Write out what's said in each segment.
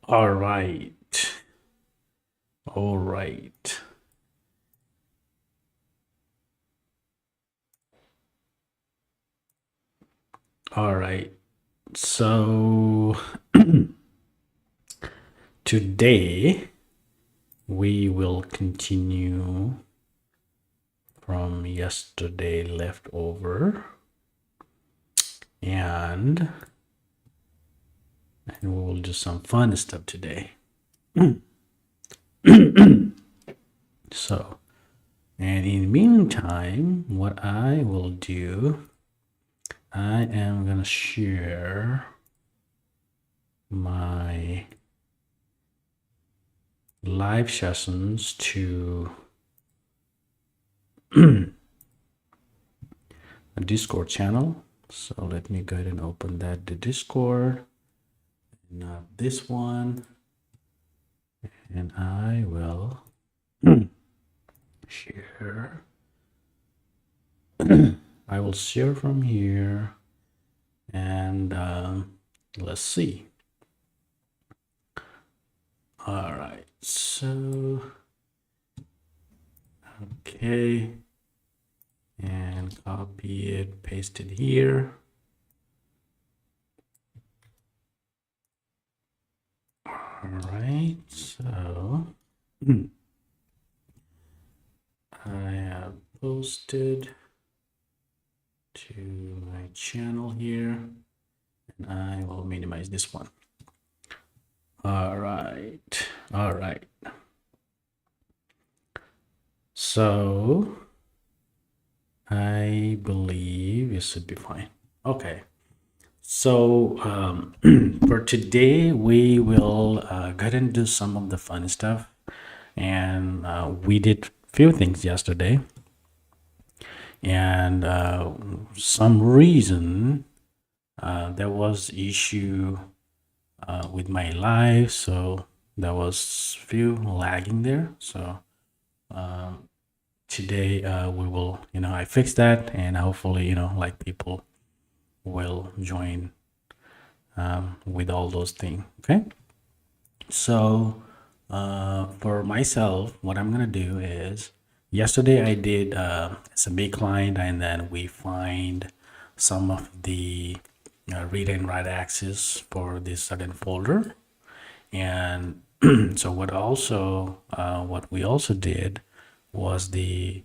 All right. All right. All right. So today we will continue from yesterday leftover and we will do some fun stuff today. So, and in the meantime, what I will do, I am gonna share my live sessions to a Discord channel. So let me go ahead and open that, the Discord. Now this one, and I will share. I will share from here, and let's see. All right, so okay, and copy it, paste it here. All right, so I have posted to my channel here, and I will minimize this one. All right. All right. So I believe it should be fine. Okay. So for today, we will go ahead and do some of the fun stuff. And we did few things yesterday. And some reason there was issue with my live, so there was few lagging there. So today we will, I fixed that, and hopefully, like people will join with all those things. Okay. So for myself, what I'm gonna do is, yesterday I did SMB client, and then we find some of the read and write access for this certain folder. And so what we also did was try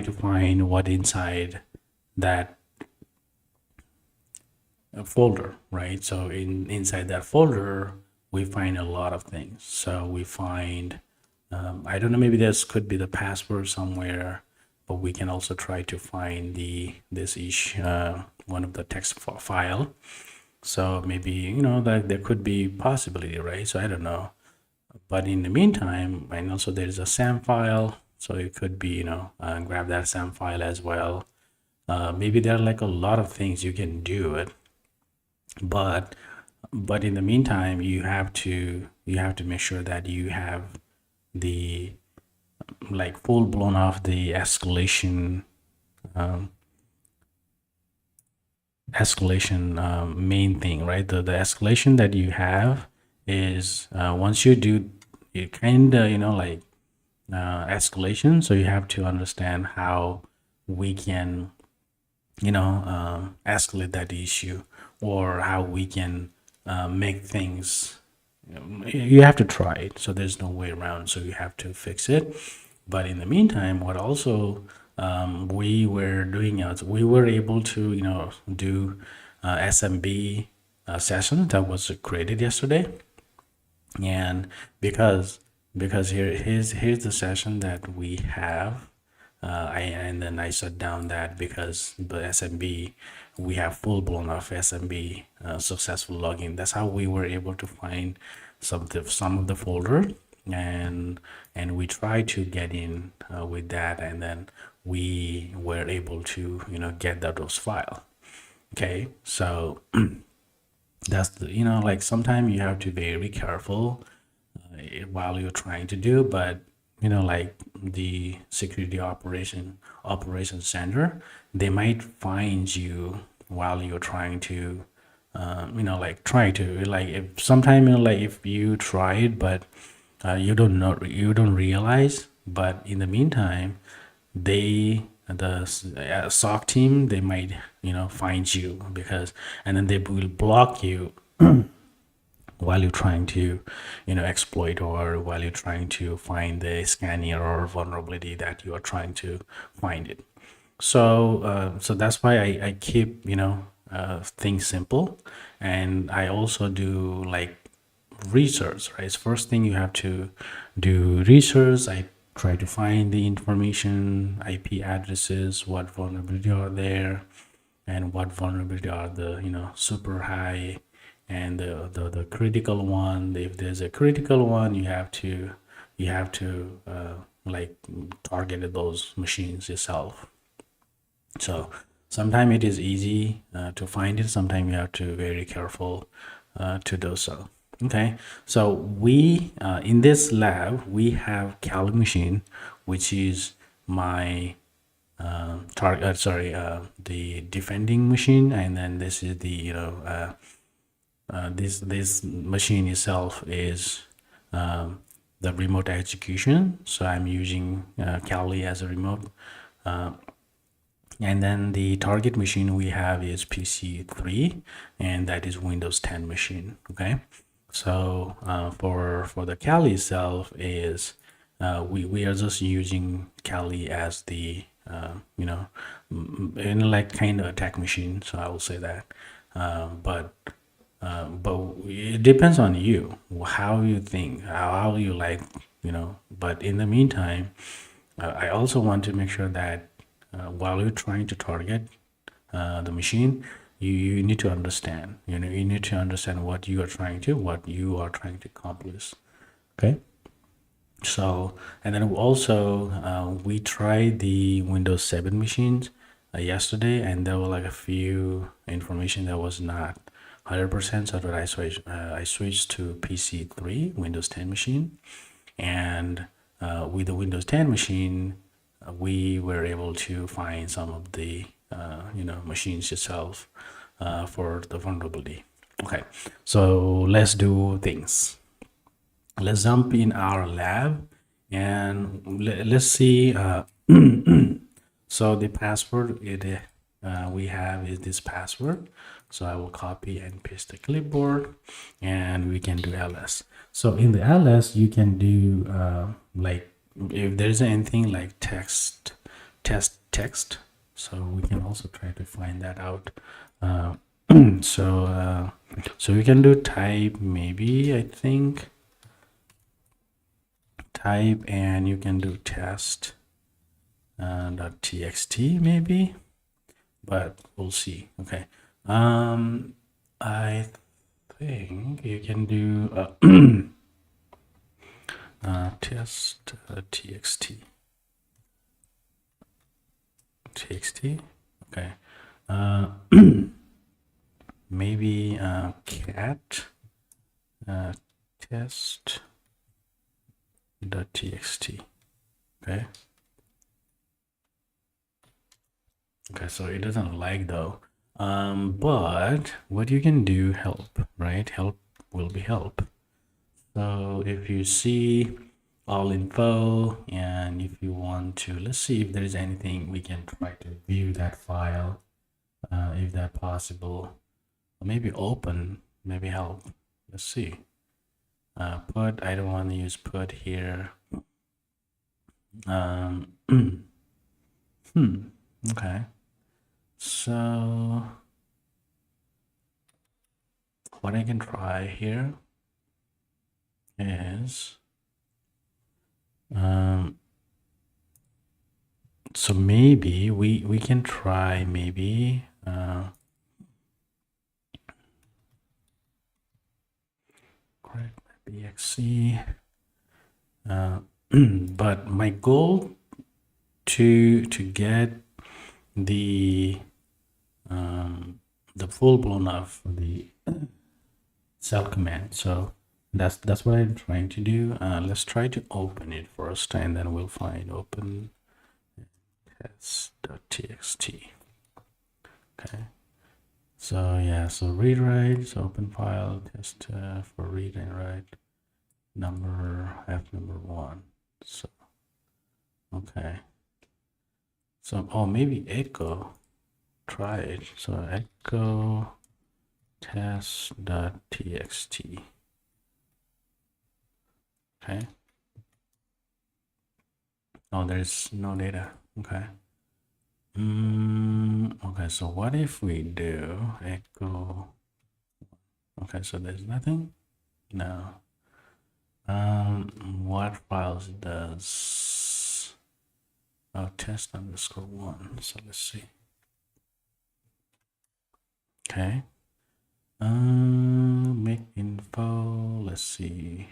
to find what inside that folder, right? So inside that folder, we find a lot of things. So we find, I don't know, maybe this could be the password somewhere, but we can also try to find one of the text file. So maybe, that there could be possibility, right? So I don't know. But in the meantime, and also there's a SAM file. So it could be, grab that SAM file as well. Maybe there are like a lot of things you can do it. But in the meantime, you have to make sure that you have the like full blown off the escalation main thing, right? The escalation that you have is once you do you kind of escalation, so you have to understand how we can escalate that issue, or how we can make things, you have to try it, so there's no way around, so you have to fix it. But in the meantime, what also we were doing is we were able to do SMB session that was created yesterday. And because here's the session that we have, and then I shut down that because the SMB, we have full blown off SMB successful login. That's how we were able to find some of the folder, and we tried to get in with that, and then we were able to get those file. Okay, so that's the like sometimes you have to be very careful while you're trying to do, but like the security operations center, they might find you while you're trying to like try to like if sometime like if you try it but you don't know, you don't realize, but in the meantime the SOC team, they might find you, because and then they will block you while you're trying to exploit, or while you're trying to find the scanning or vulnerability that you are trying to find it. So that's why I keep things simple, and I also do like research, right? So first thing, you have to do research. I try to find the information, IP addresses, what vulnerability are there, and what vulnerability are the super high, and the critical one. If there's a critical one, you have to like target those machines yourself. So sometimes it is easy to find it, sometimes you have to be very careful to do so. Okay, so we in this lab we have Kali machine, which is my the defending machine, and then this is the this machine itself is the remote execution. So I'm using Kali as a remote, and then the target machine we have is PC3, and that is Windows 10 machine. Okay, so for the Kali itself is we are just using Kali as the like kind of attack machine. So I will say that, but it depends on you, how you think, how you like, but in the meantime, I also want to make sure that while you're trying to target the machine, you need to understand, you need to understand what you are trying to accomplish. Okay, so, and then also we tried the Windows 7 machines yesterday, and there were like a few information that was not 100%. So that I switched to PC3 Windows 10 machine, and with the Windows 10 machine, we were able to find some of the machines itself for the vulnerability. Okay, so let's do things. Let's jump in our lab, and let's see. So the password we have is this password. So I will copy and paste the clipboard, and we can do ls. So in the ls, you can do like if there's anything like text. So we can also try to find that out. So we can do type, maybe, I think type, and you can do test .txt maybe, but we'll see. Okay, I think you can do test txt. Okay, maybe cat test .txt. Okay, so it doesn't like though, but what you can do, help, right? Help will be help. So if you see all info, and if you want to, let's see if there is anything, we can try to view that file if that possible, or maybe open, maybe help. Let's see. Put, I don't want to use put here. Okay, so what I can try here is so maybe we can try maybe correct bxe, but my goal to get the full-blown of the cell command. So that's what I'm trying to do. Let's try to open it first, and then we'll find open test.txt. Okay, So yeah, so read write, so open file test for read and write number f1. So okay. So oh, maybe echo. Try it. So echo test.txt. Okay. Oh, there's no data. Okay. Okay, so what if we do echo? Okay, so there's nothing. No. What files does test underscore one? So let's see. Okay. Make info. Let's see.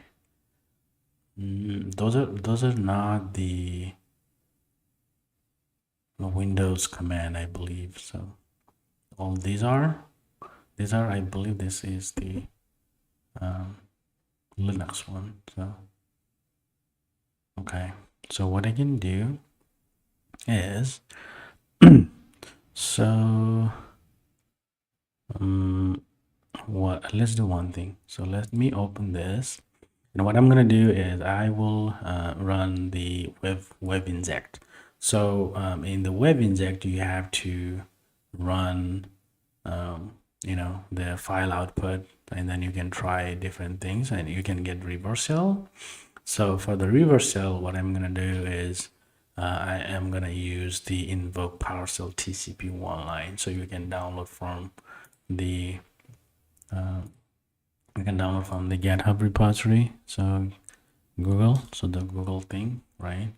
Those are not the Windows command, I believe. So all these are I believe this is the Linux one. So okay, so what I can do is so what let's do one thing. So let me open this, and what I'm gonna do is I will run the web inject. So in the web inject you have to run the file output, and then you can try different things and you can get reversal. So for the reversal, what I'm gonna do is I am gonna use the invoke PowerShell TCP one line. So you can download from the GitHub repository. So Google, so the Google thing, right?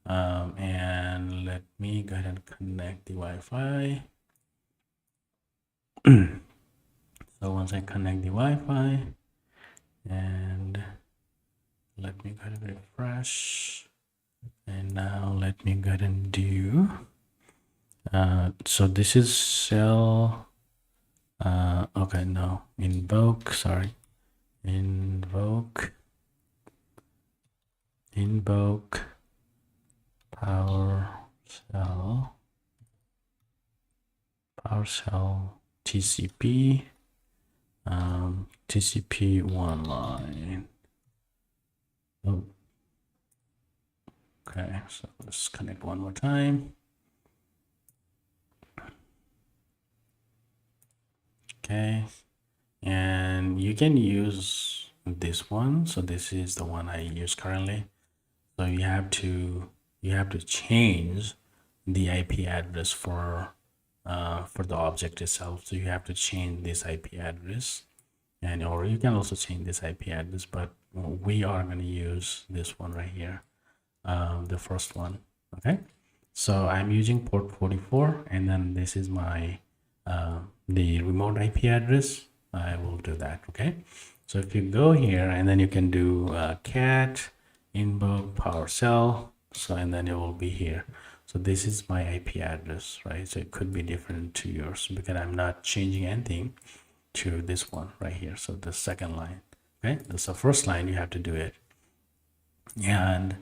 And let me go ahead and connect the Wi-Fi. So once I connect the Wi-Fi, and let me go ahead and refresh, and now let me go ahead and do so this is shell okay, no, invoke PowerShell TCP TCP one line. Oh, okay, so let's connect one more time. Okay, and you can use this one. So this is the one I use currently. So you have to change the IP address for the object itself. So you have to change this IP address, and or you can also change this IP address, but we are going to use this one right here, the first one. Okay, so I'm using port 44, and then this is my the remote IP address. I will do that. Okay, so if you go here, and then you can do cat invoke PowerShell, so and then it will be here. So this is my IP address, right? So it could be different to yours because I'm not changing anything to this one right here. So the second line, okay, that's the first line, you have to do it. And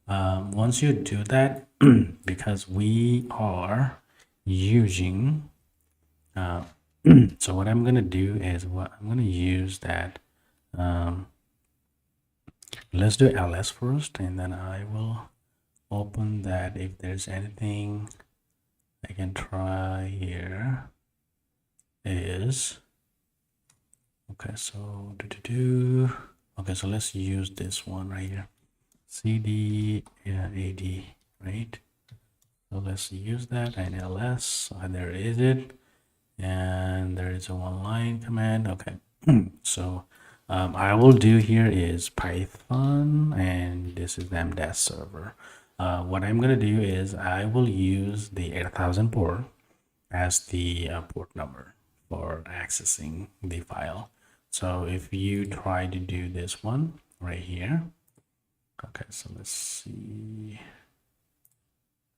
once you do that, because we are using so what I'm going to do is I'm going to use that let's do ls first, and then I will open that. If there's anything I can try here is okay, so okay, so let's use this one right here, cd ad, right? So let's use that, and ls, and there is it, and there is a one line command. Okay, so I will do here is Python, and this is the MDAS server. What I'm going to do is I will use the 8000 port as the port number for accessing the file. So if you try to do this one right here, okay, so let's see,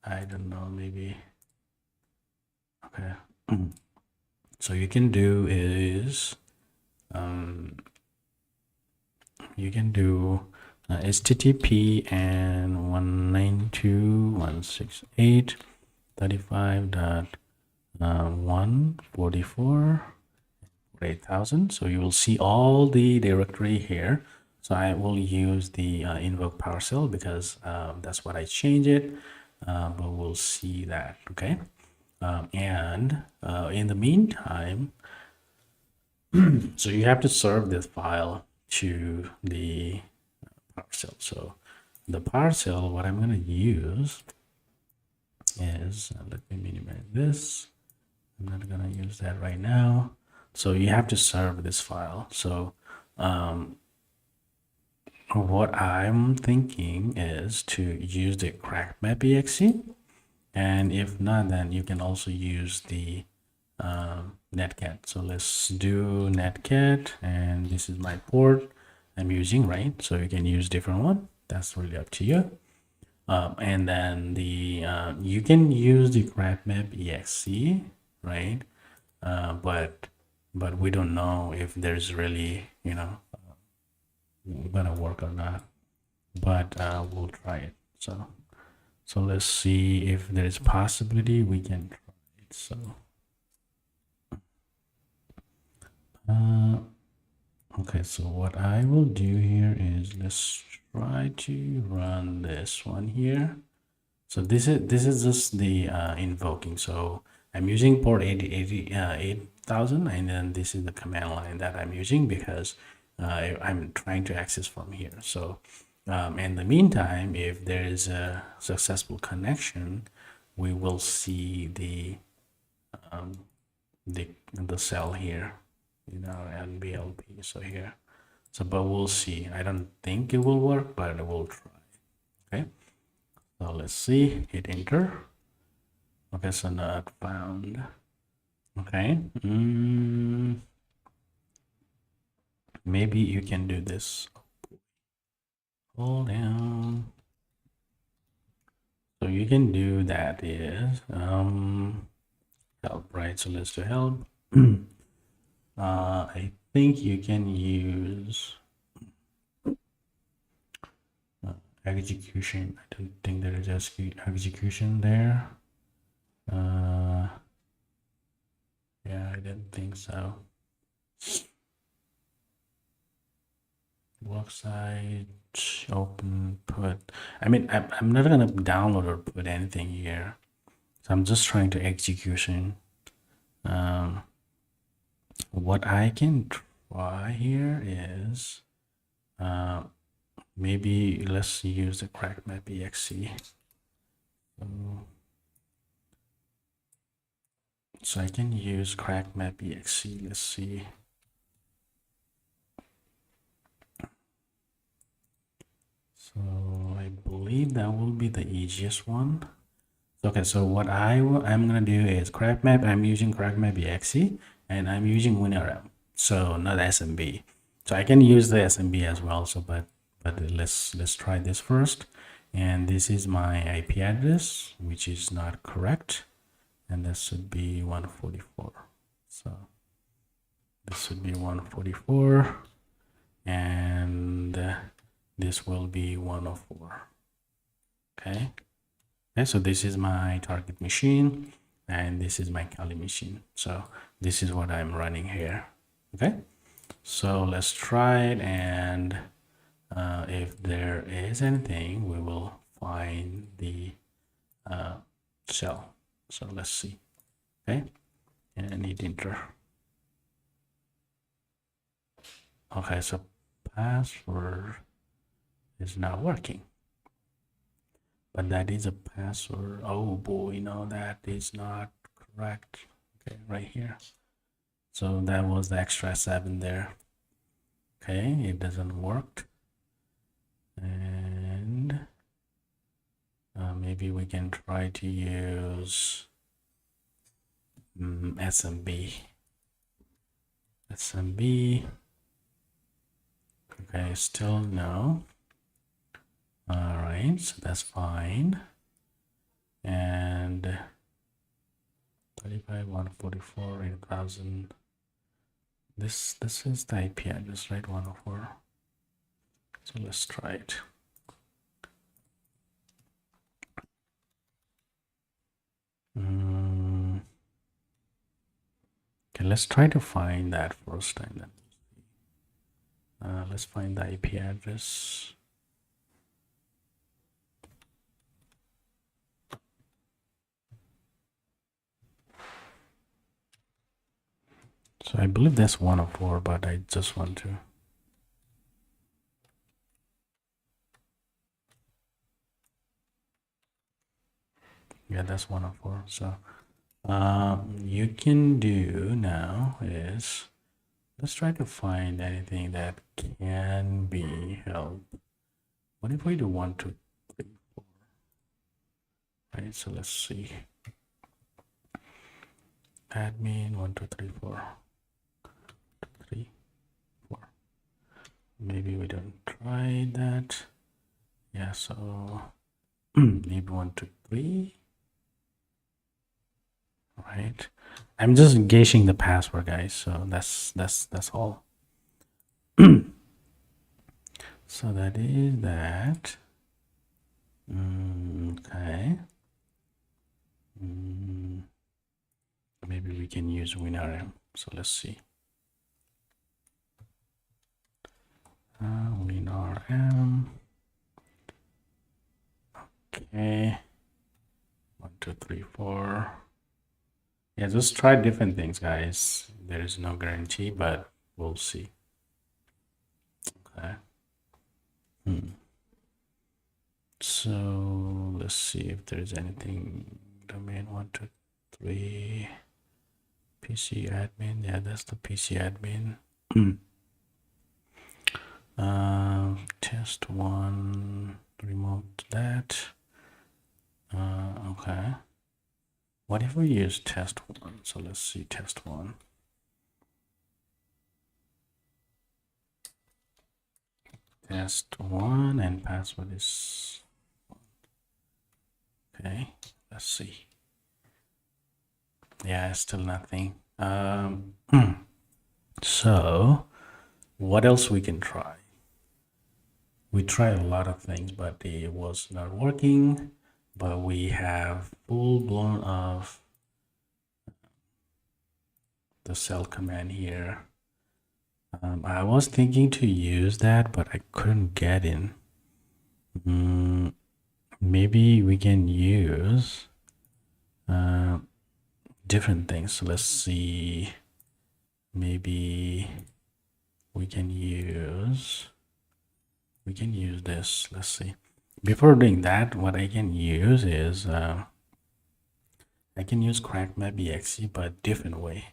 I don't know, maybe, okay. So you can do is you can do http and 192.168.35. 144 8,000. So you will see all the directory here. So I will use the invoke PowerShell because that's what I change it. But we'll see that. Okay. And in the meantime, so you have to serve this file to the PowerShell. So the PowerShell, what I'm going to use is, let me minimize this. I'm not going to use that right now. So you have to serve this file. So what I'm thinking is to use the crackmap.exe. And if not, then you can also use the netcat. So let's do netcat, and this is my port I'm using, right? So you can use different one. That's really up to you. And then the you can use the crackmap.exe, right? But we don't know if there's really, you know, gonna work or not. But we'll try it. So let's see if there is possibility we can try it. So okay, so what I will do here is let's try to run this one here. So this is just the invoking. So I'm using port 80,000, and then this is the command line that I'm using because I'm trying to access from here. So in the meantime, if there is a successful connection, we will see the cell here, you know, NBLP. So here, so but we'll see. I don't think it will work, but we'll try. Okay. So let's see, hit enter. Okay, so not found. Okay. Maybe you can do this. Hold down. So you can do that is help, right? So let's do help. I think you can use execution. I don't think there is execution there. Yeah, I didn't think so. Worksite, open, put. I mean, I'm not gonna download or put anything here. So I'm just trying to execution. What I can try here is maybe let's use the crackmap.exe. So I can use crackmap.exe. Let's see. So I believe that will be the easiest one. Okay, so what I'm gonna do is crackmap. I'm using crackmap.exe, and I'm using WinRM, so not SMB. So I can use the SMB as well. So but let's try this first. And this is my IP address, which is not correct, and this should be 144. So this should be 144, and this will be 104. Okay. Okay, so this is my target machine, and this is my Kali machine. So this is what I'm running here. Okay, so let's try it, and if there is anything, we will find the cell. So let's see. Okay, and hit enter. Okay, so password is not working. But that is a password. Oh boy, no, that is not correct. Okay, right here. So that was the extra 7 there. Okay, it doesn't work. And maybe we can try to use SMB. SMB. Okay, still no. All right, so that's fine. And 35, 144, 8,000. This is the IP address, right? 104. So let's try it. let's try to find that first time then. Let's find the IP address. So I believe that's 104, but I just want to. Yeah, that's 104. So you can do now is, let's try to find anything that can be helped. What if we do 1, 2, 3, 4? Right, so let's see. Admin 1, 2, 3, 4. 3, 4. Maybe we don't try that. Yeah, so maybe 1, 2, 3. Right, I'm just gauging the password, guys, so that's all. So that is that. Okay. Maybe we can use WinRM. So let's see. WinRM. Okay. 1, 2, 3, 4. Yeah, just try different things, guys. There is no guarantee, but we'll see. Okay. So let's see if there's anything. Domain 1, 2, 3. PC admin. Yeah, that's the PC admin. Test 1. Remove that. Okay. What if we use test 1? So let's see test 1. Test 1 and password is, okay, let's see. Yeah, still nothing. So what else we can try? We tried a lot of things, but it was not working. But we have full blown of the cell command here. I was thinking to use that, but I couldn't get in. Maybe we can use different things. So let's see. Maybe we can use this. Let's see. Before doing that, what I can use is I can use crackmap.exe, but different way.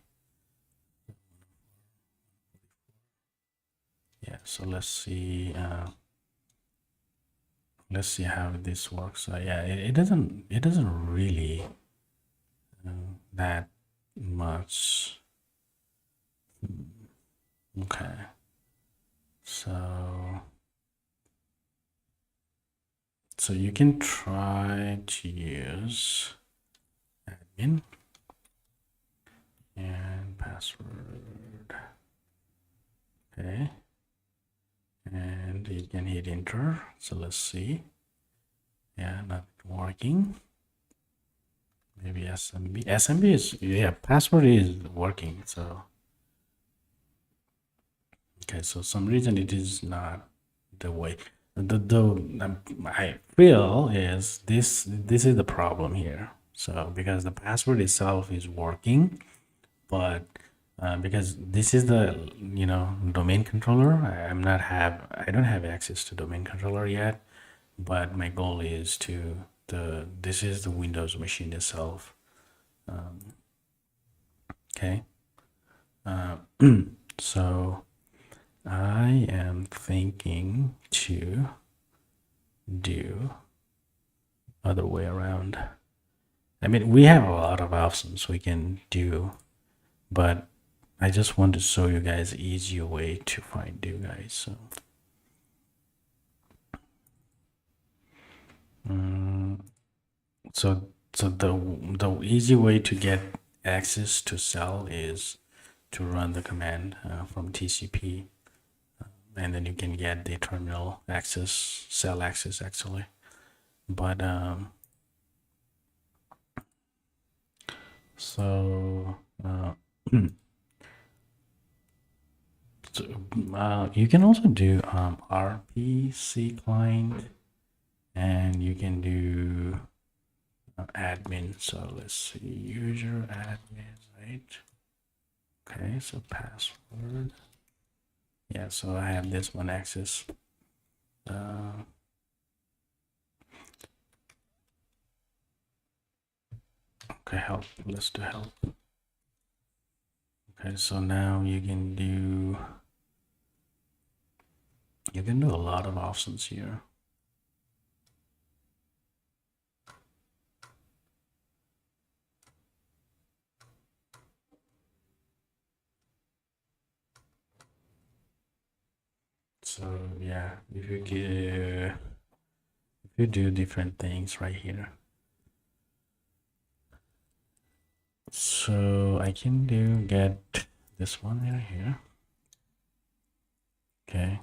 Yeah, so let's see how this works. So yeah, it doesn't really that much. Okay, so you can try to use admin and password. Okay, and you can hit enter. So let's see. Yeah, not working. Maybe SMB is, yeah, password is working. So okay, so some reason it is not the way. I feel is this is the problem here. So because the password itself is working, but because this is the domain controller, I don't have access to domain controller yet, but my goal is to this is the Windows machine itself. Okay, so I am thinking to do other way around. I mean, we have a lot of options we can do, but I just want to show you guys easier way to find you guys. So the easy way to get access to cell is to run the command from TCP, and then you can get the terminal access, cell access actually. But so You can also do RPC client, and you can do admin. So let's see, user admin, right? Okay, so password. Yeah, so I have this one access. Okay, help. Let's do help. Okay, so now you can do a lot of options here. So yeah, if you do different things right here. So I can get this one right here. Okay.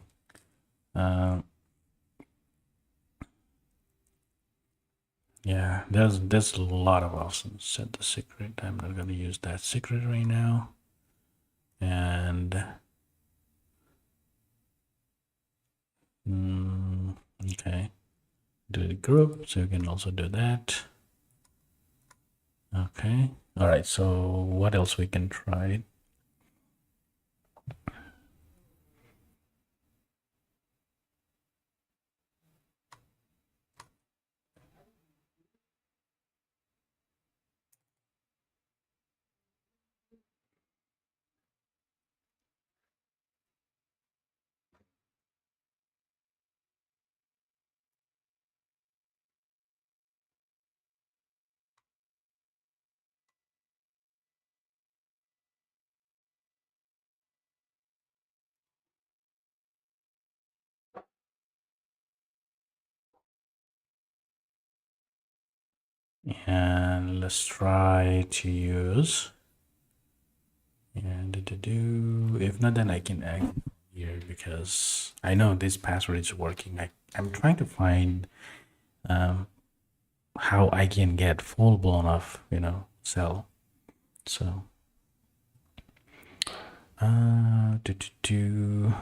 Yeah, there's a lot of options. Set the secret. I'm not gonna use that secret right now. And okay, do the group. So you can also do that. Okay. All right. So what else we can try? And let's try to use. And if not, then I can add here because I know this password is working. I'm trying to find how I can get full blown off, cell. So do do do.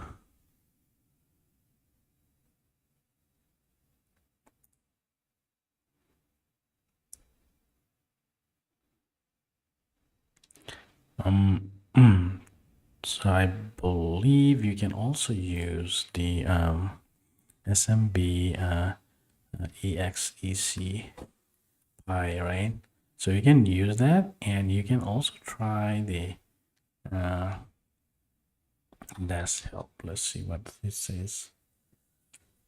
So I believe you can also use the SMB EXEC Pi, right? So you can use that, and you can also try the dash help. Let's see what this says.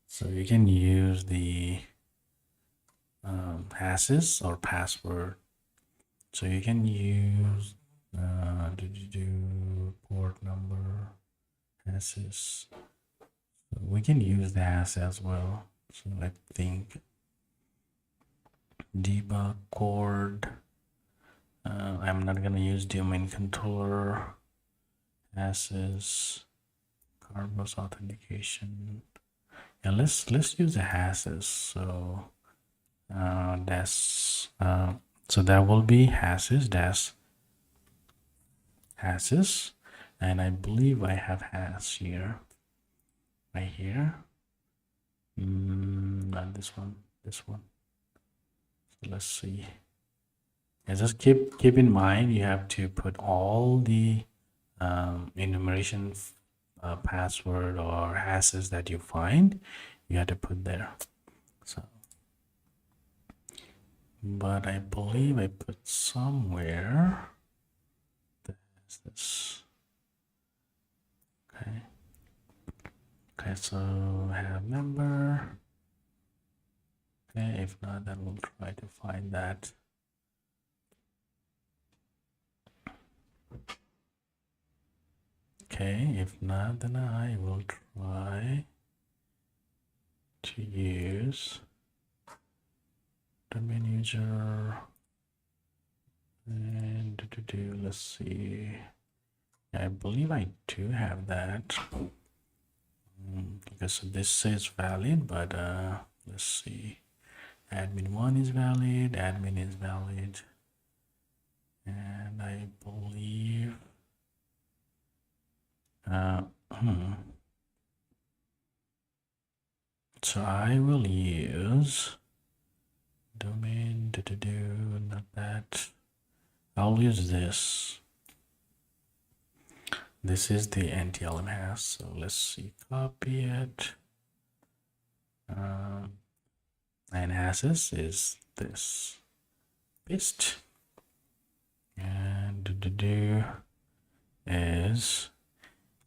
So you can use the hashes or password. So you can use port number hashes. So we can use the hash as well. So I think debug chord. I'm not gonna use domain controller hashes, Carbos authentication. Yeah, let's use the hashes. So so that will be hashes dash hashes, and I believe I have hash here, right here. Not this one, this one. So let's see. And just keep in mind you have to put all the enumeration password or hashes that you find. You have to put there. So, but I believe I put somewhere. There's this. Okay. Okay, so have member. Okay, if not, then we'll try to find that. Okay, if not, then I will try to use domain user and let's see. I believe I do have that because this says valid, but let's see. Admin 1 is valid, admin is valid, and I believe So I will use domain, not that. I'll use this. This is the NTLM so let's see, copy it. And hashes is this. Paste. And is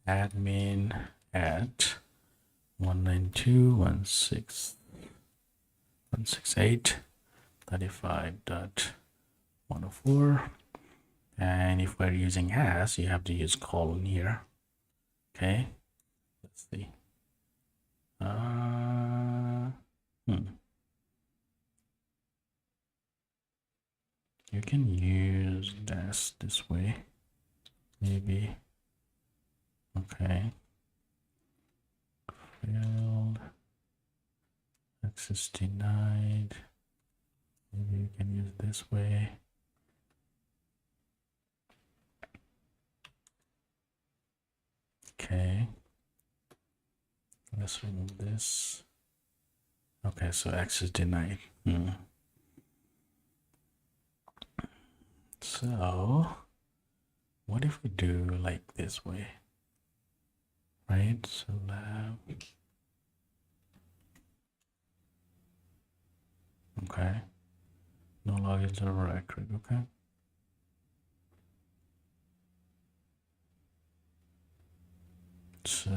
admin at 192.168.35.104. And if we're using hash, you have to use colon here. Okay, let's see. You can use this way, maybe. Okay. Failed. Access denied. Maybe you can use this way. Okay. Let's remove this. Okay, so access denied. So what if we do like this way? Right? So lab. Okay. No login server accurate. Okay. So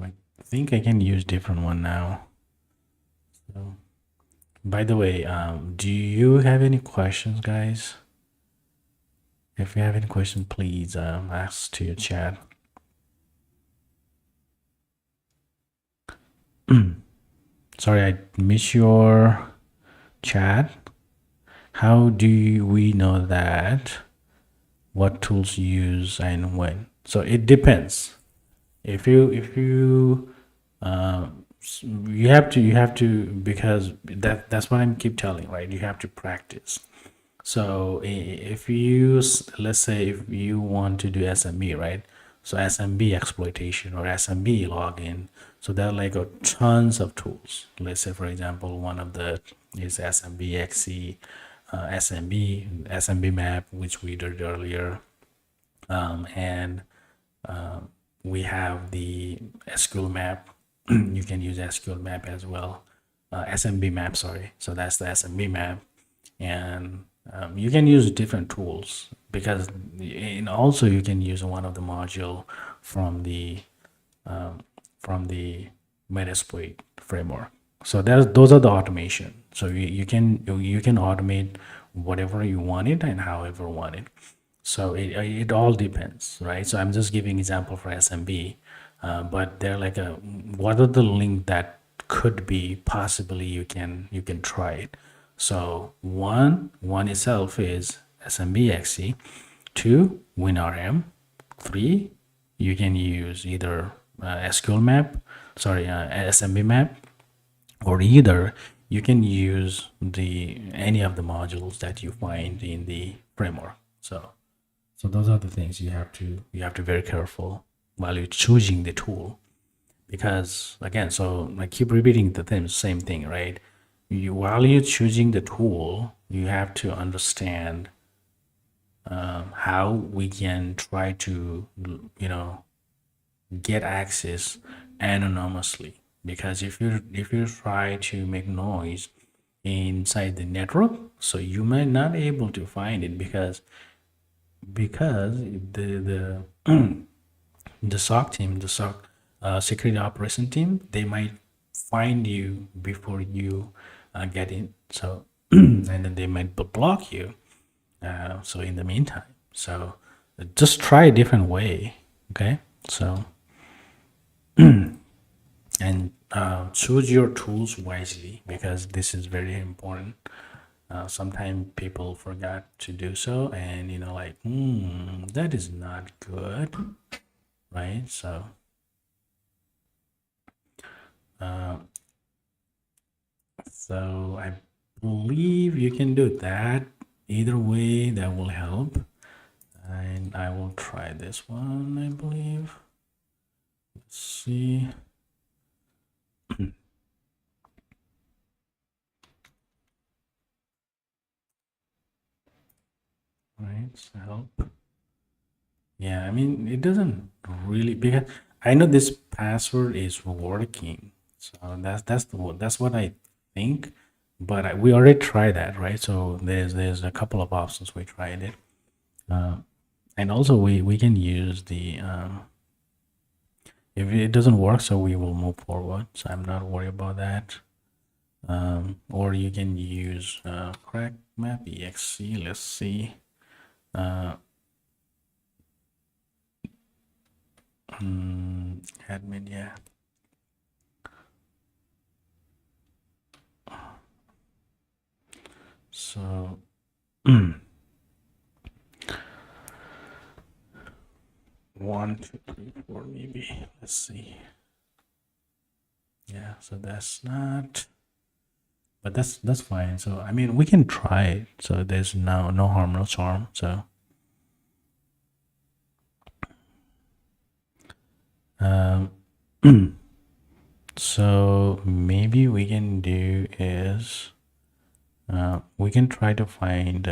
I think I can use different one now. So, by the way, do you have any questions, guys? If you have any questions, please ask to your chat. Sorry, I missed your chat. How do we know that what tools you use and when? So it depends. If you you have to because that's what I keep telling, right? You have to practice. So if you let's say if you want to do SMB, right? So SMB exploitation or SMB login. So there are like tons of tools. Let's say, for example, one of the is SMB XC, SMB map, which we did earlier, and we have the SQL map. You can use SQL map as well. SMB map, sorry. So that's the SMB map, and you can use different tools because also you can use one of the module from the Metasploit framework. So those are the automation. So you can automate whatever you want it and however you want it. So it all depends, right? So I'm just giving example for SMB, but they're like what are the link that could be possibly you can try it. So one itself is SMBXC, two WinRM, three you can use either SQL map, sorry, SMB map, or either you can use any of the modules that you find in the framework. So those are the things you have to be very careful while you're choosing the tool, because again, so I keep repeating the same thing, right? While you're choosing the tool, you have to understand how we can try to get access anonymously, because if you try to make noise inside the network, so you might not be able to find it because the the SOC team, the SOC security operation team, they might find you before you get in. So and then they might block you. So in the meantime, so just try a different way. Okay, so and choose your tools wisely, because this is very important. Sometimes people forgot to do so, and like that is not good, right? So I believe you can do that. Either way, that will help. And I will try this one, I believe. Let's see. right? So help. Yeah, I mean, it doesn't really because I know this password is working, so that's what I think. But we already tried that, right? So there's a couple of options we tried it, uh, and also we can use the if it doesn't work, so we will move forward. So I'm not worried about that. Or you can use crack map exe. Let's see. Uh, admin, yeah. So 1, 2, 3, 4, maybe. Let's see. Yeah, so that's not, but that's fine. So I mean, we can try it. So there's no harm, no charm. So um, so maybe we can do is we can try to find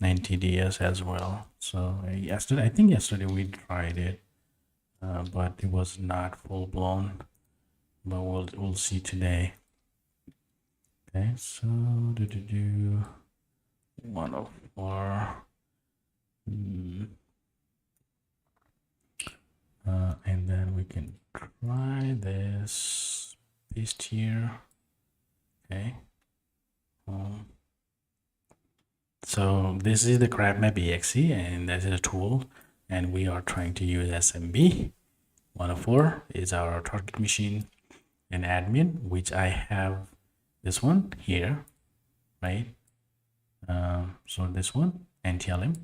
NTDS as well. So yesterday, I think yesterday we tried it, but it was not full blown. But we'll see today. Okay, so do 104. And then we can try this paste here. Okay. So this is the grabmap.exe, and that is a tool, and we are trying to use SMB. 104 is our target machine and admin, which I have this one here, right? So this one, NTLM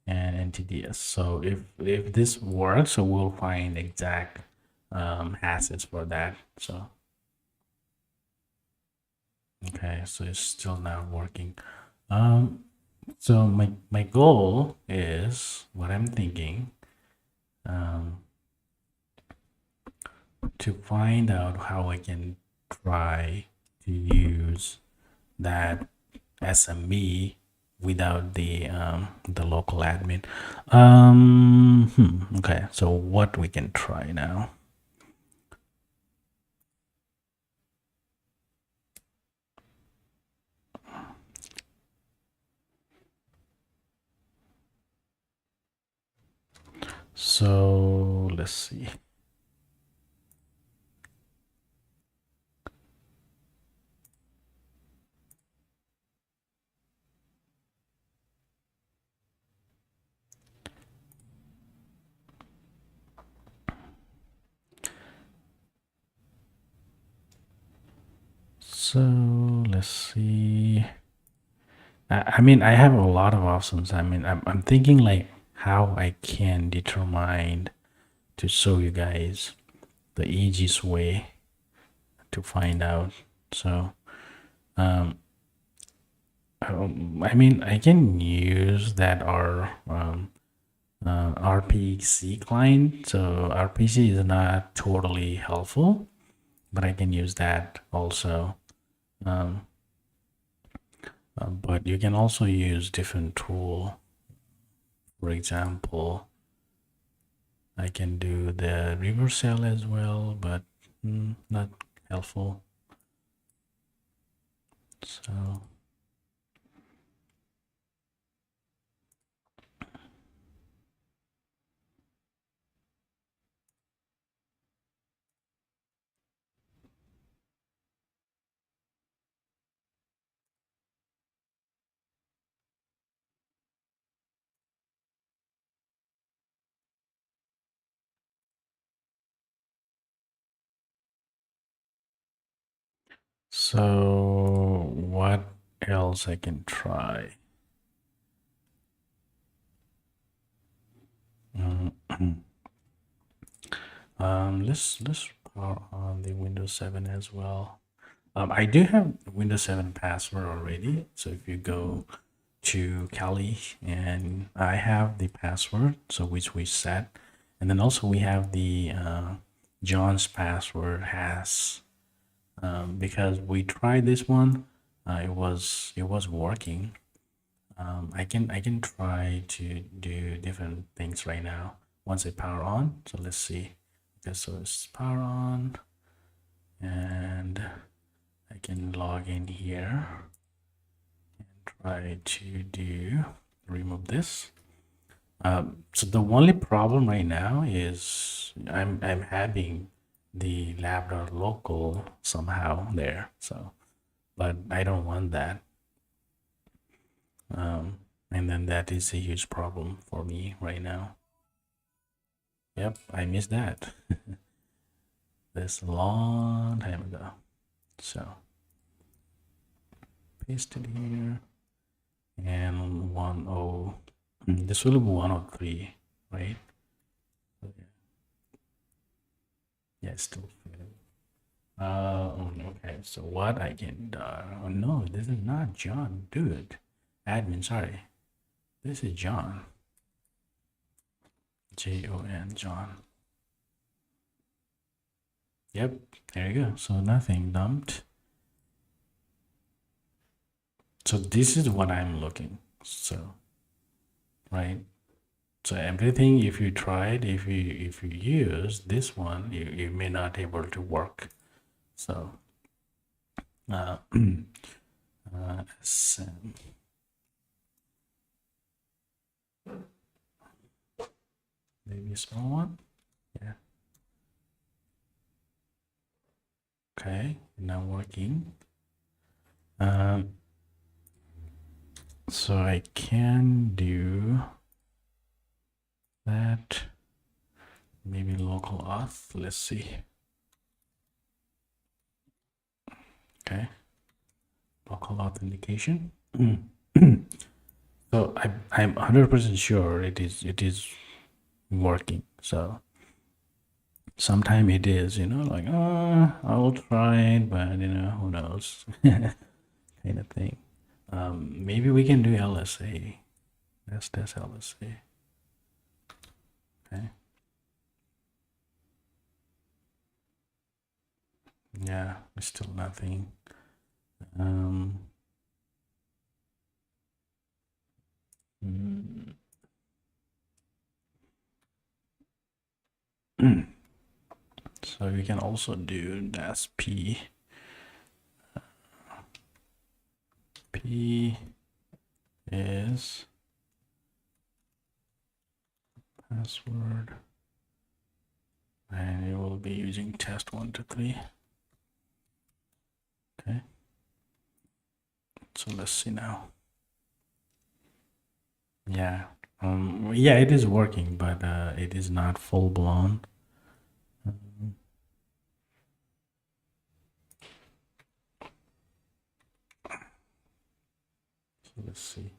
and NTDS. So if this works, so we'll find exact assets for that. So okay, so it's still not working. So my goal is what I'm thinking, to find out how I can try to use that SMB without the local admin. Okay, so what we can try now. So let's see. So let's see. I mean, I have a lot of options. I mean, I'm thinking like how I can determine to show you guys the easiest way to find out. So, I mean, I can use that RPC client. So RPC is not totally helpful, but I can use that also. But you can also use different tool. For example, I can do the reverse cell as well, but not helpful. So what else I can try? Let's power on the Windows 7 as well. I do have Windows 7 password already. So if you go to Kali, and I have the password, so which we set, and then also we have the John's password has, because we tried this one, it was working. I can try to do different things right now once I power on. So let's see. Okay, so it's power on, and I can log in here and try to remove this. So the only problem right now is I'm having the lab.local somehow there. So, but I don't want that. And then that is a huge problem for me right now. Yep, I missed that. This a long time ago. So paste it here, and 10. This will be 103, right? Okay. Yeah, it's still failing. Okay, so what I can oh no, this is not John, dude. Admin, sorry. This is John. Jon, John. Yep, there you go. So nothing dumped. So this is what I'm looking. So, right. So everything, if you tried, if you use this one, you may not able to work. So, uh, SM. Maybe a small one. Yeah. Okay, now working. So I can do that. Maybe local auth. Let's see. Okay. Local authentication. So I'm 100% sure it is working. So sometime it is, like, oh, I'll try it, but who knows, kind of thing. Maybe we can do LSA. Let's test LSA. Okay. Yeah, still nothing. So we can also do das p. P is password, and it will be using test 1 to 3. Okay. So let's see now. Yeah. Yeah, it is working, but it is not full blown. So let's see.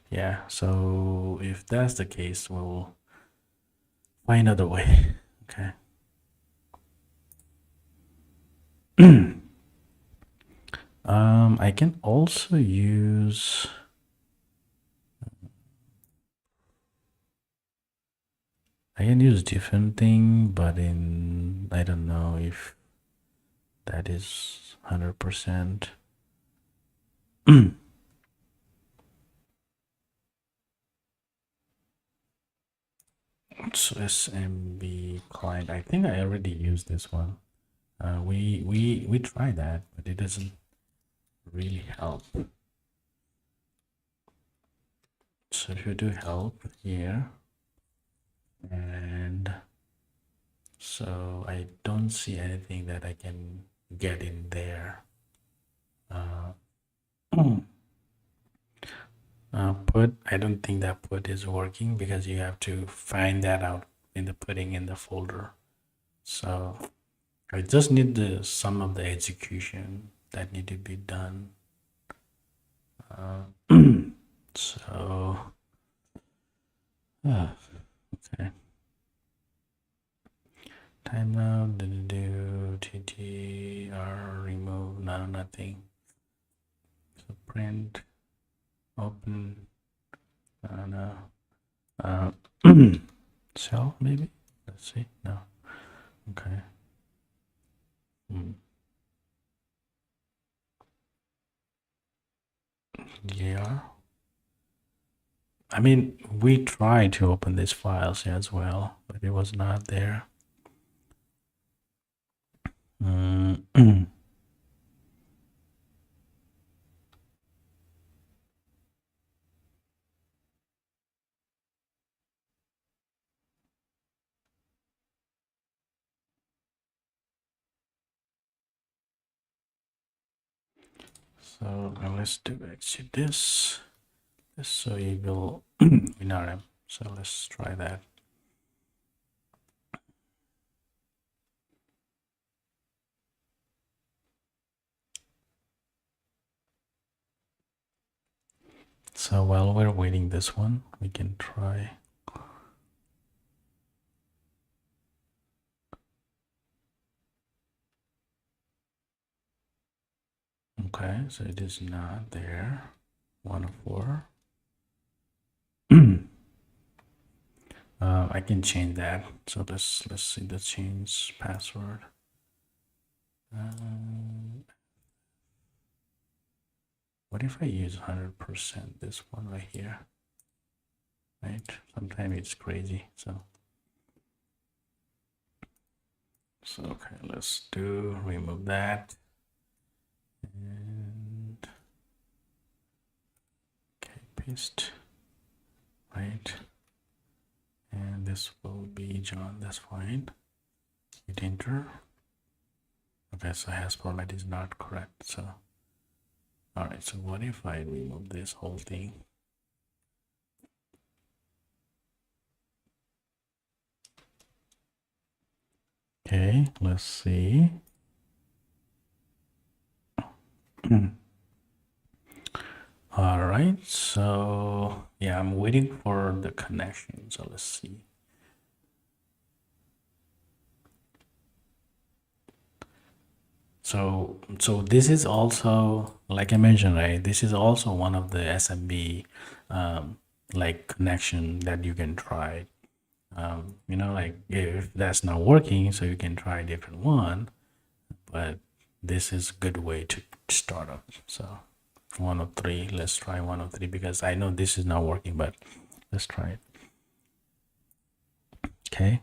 Yeah. So if that's the case, we'll find another way. Okay. I can also use. I can use different thing, but I don't know if that is 100%. So SMB client. I think I already used this one. We tried that, but it doesn't really help. So if you do help here, and so I don't see anything that I can get in there. Put, I don't think that put is working because you have to find that out in the putting in the folder. So I just need some of the execution that need to be done. So okay. Timeout, do TTR remove, no, nothing. So print, open, no. Shell maybe? Let's see. No. Okay. DAR. I mean, we tried to open these files as well, but it was not there. Mm. So now let's do exit this. So you will in RM. So let's try that. So while we're waiting this one, we can try. Okay, so it is not there. 104. I can change that. So let's see the change password. What if I use 100% this one right here? Right? Sometimes it's crazy. So okay, let's remove that. And okay, paste. Right. And this will be John. That's fine. Hit enter. Okay, so hash format is not correct. So all right, so what if I remove this whole thing? Okay, let's see. All right, so yeah, I'm waiting for the connection. So let's see. So this is also, like I mentioned, right? This is also one of the SMB like connection that you can try. You know, like if that's not working, so you can try a different one. But this is a good way to start up. So 103, let's try 103 because I know this is not working, but let's try it. Okay.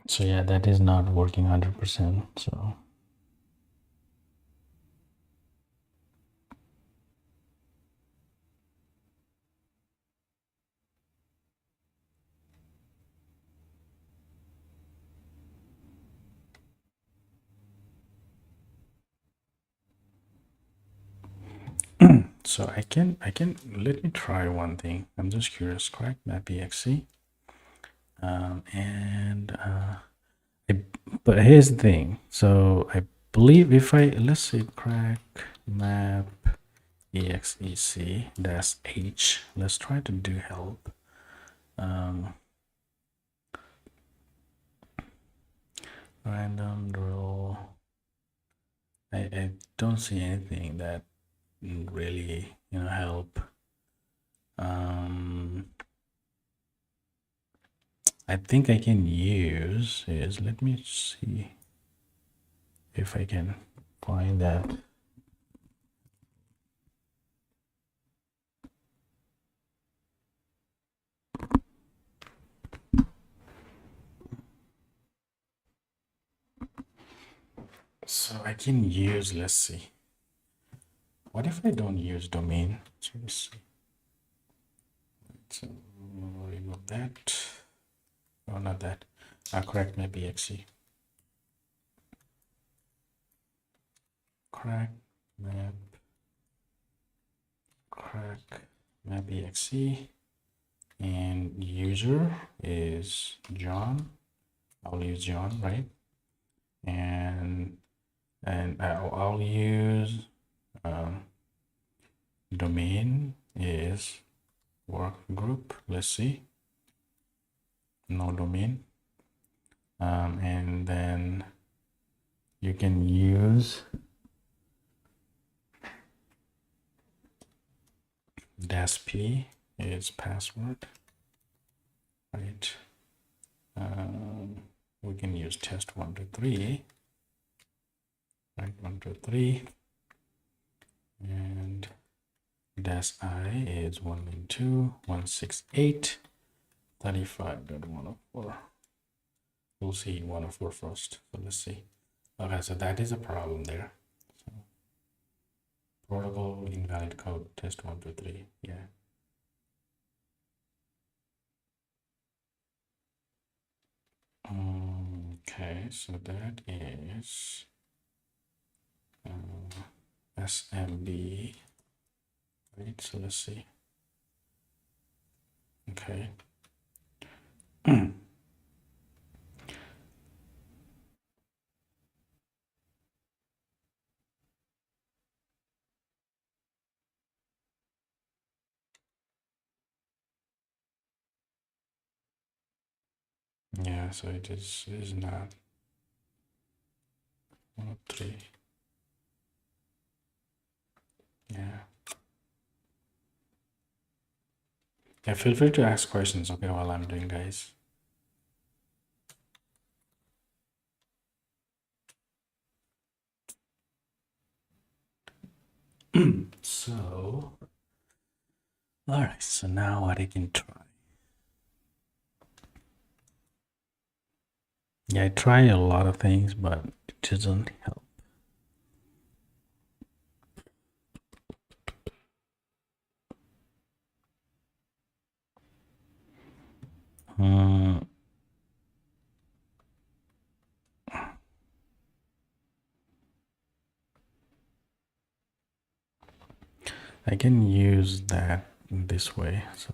So yeah, that is not working 100%. So so I can let me try one thing. I'm just curious. Crack map exe. But here's the thing. So I believe if I let's say crack map exec dash h. Let's try to do help. Random draw. I don't see anything that really help. I think I can use is let me see if I can find that. So I can use, let's see. What if I don't use domain? So let's see. So remove that. Oh, not that. Correct maybe exe. Crack map exe, and user is John. I'll use John, right? And I'll use domain is work group. Let's see. No domain. And then you can use -p is password, right? We can use test 1 2 3, right? 1 2 3, and dash I is 192.168.35.104. We'll see 104 first. So let's see. Okay, so that is a problem there. So protocol invalid code test 1 2 3. Yeah. Okay, so that is SMB, right? So let's see. Okay. Yeah, so it is not 103. Yeah. Yeah, feel free to ask questions, okay, while I'm doing, guys. So, all right, so now what I can try. Yeah, I tried a lot of things, but it doesn't help. I can use that this way, so.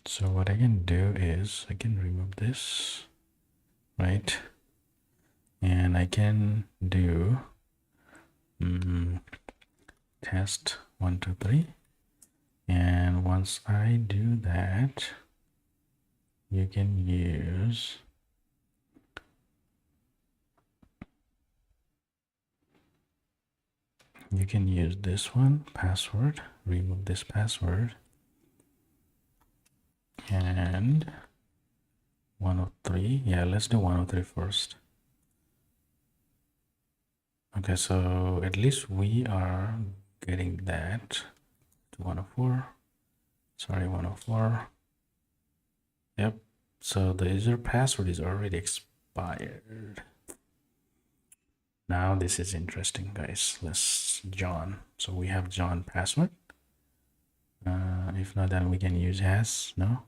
So what I can do is I can remove this, right? And I can do test 1 2 3, and once I do that, you can use this one, password, remove this password, and 103. Yeah, let's do 103 first. Okay, so at least we are getting that to 104. Sorry, 104. Yep. So the user password is already expired. Now this is interesting, guys. Let's John. So we have John password. If not, then we can use has. No.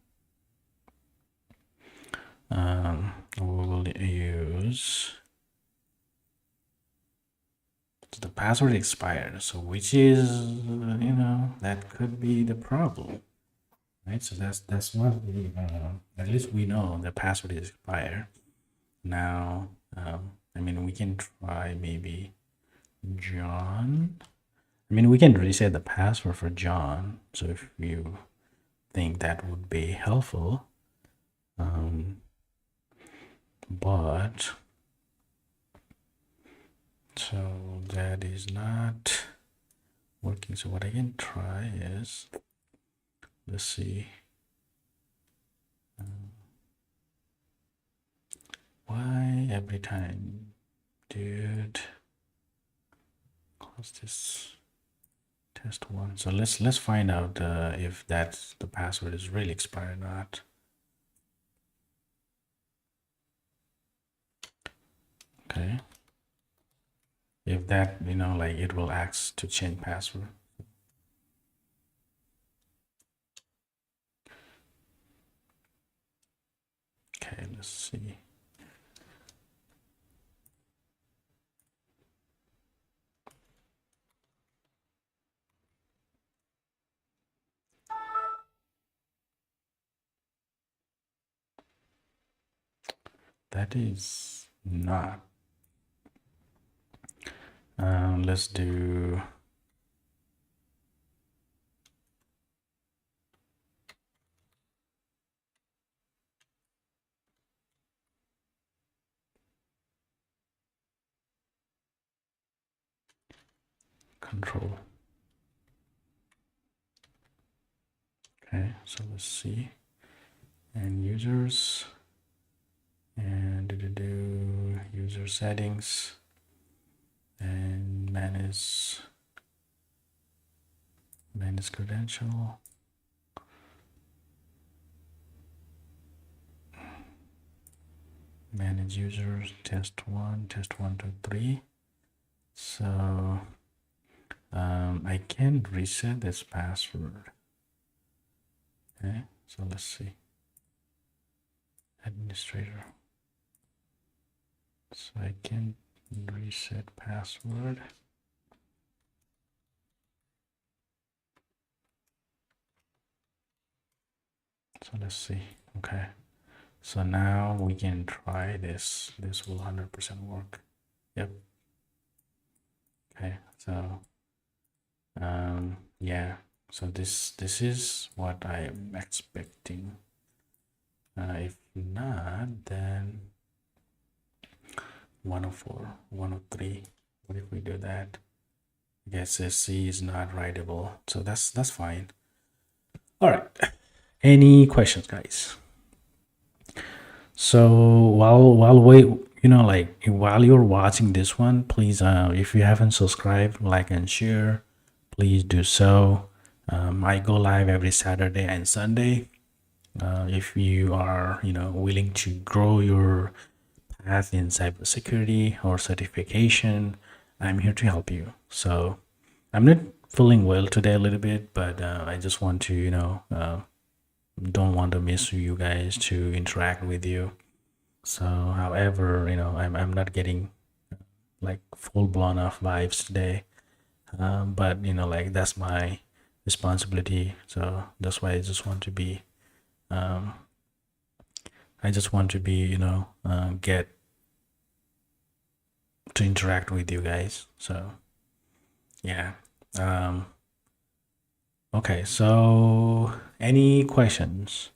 We will use the password expired. So which is that could be the problem, right? So that's what we at least we know the password is expired. Now, I mean, we can try maybe John. I mean, we can reset the password for John. So if you think that would be helpful, but so that is not working. So what I can try is, let's see. Why every time, dude? Close this. Test 1. So let's find out if that's the password is really expired or not. Okay. If that, like it will ask to change password. Okay, let's see. That is not. Let's do. control. Okay, so let's see. And users, and do user settings, and manage credential. Manage users, test 1, 2, 3. So I can reset this password. Okay, so let's see. Administrator. So I can reset password. So let's see. Okay. So now we can try this. This will 100% work. Yep. Okay. So yeah. So this is what I'm expecting. If not, then 104, 103. What if we do that? I guess C is not writable, so that's fine. All right. Any questions, guys? So while wait, like while you're watching this one, please, if you haven't subscribed, like and share, please do so. I go live every Saturday and Sunday. If you are, willing to grow your path in cybersecurity or certification, I'm here to help you. So I'm not feeling well today a little bit, but I just want to, don't want to miss you guys to interact with you. So, however, I'm not getting like full blown off vibes today. But like that's my responsibility. So that's why I just want to be, get to interact with you guys. So yeah. Okay. So any questions?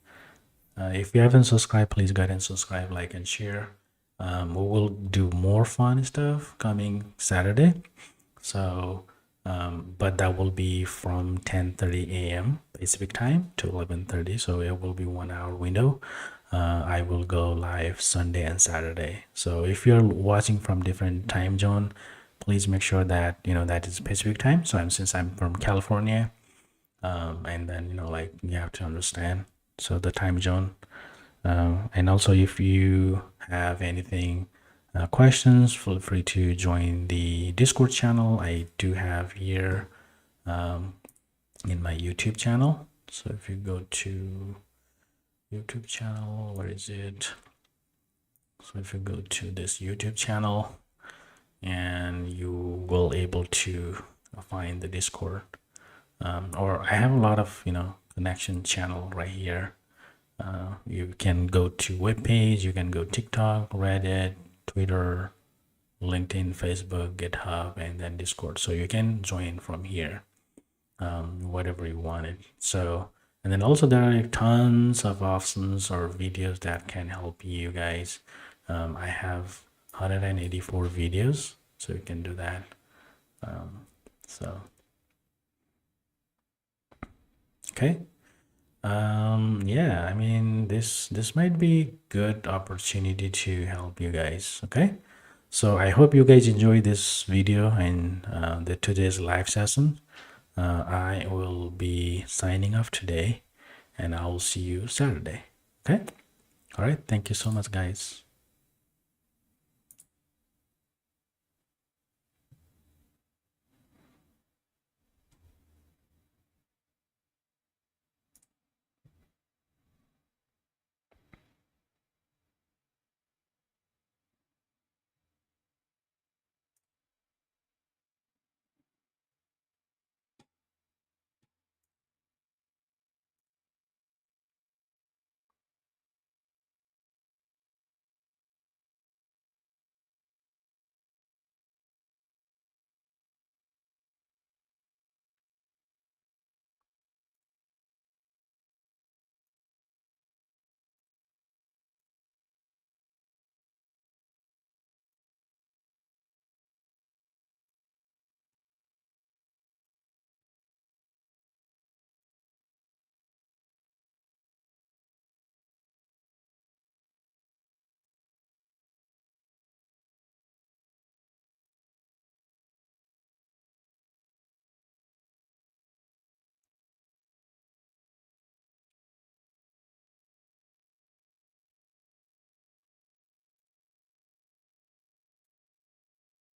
If you haven't subscribed, please go ahead and subscribe, like, and share. We will do more fun stuff coming Saturday. So, but that will be from 10:30 a.m. Pacific time to 11:30. So it will be 1 hour window. I will go live Sunday and Saturday. So if you're watching from different time zone, please make sure that that is Pacific time. So since I'm from California, and then like you have to understand so the time zone, and also if you have anything questions, feel free to join the Discord channel I do have here in my YouTube channel. So if you go to YouTube channel, where is it? So if you go to this YouTube channel, and you will able to find the Discord, or I have a lot of connection channel right here. You can go to webpage, you can go TikTok, Reddit, Twitter, LinkedIn, Facebook, GitHub, and then Discord. So you can join from here, whatever you wanted. So, and then also there are tons of options or videos that can help you guys. I have 184 videos, so you can do that. So, okay. Yeah, I mean this might be good opportunity to help you guys. Okay, so I hope you guys enjoy this video and the today's live session. I will be signing off today, and I will see you Saturday. Okay, all right, thank you so much, guys.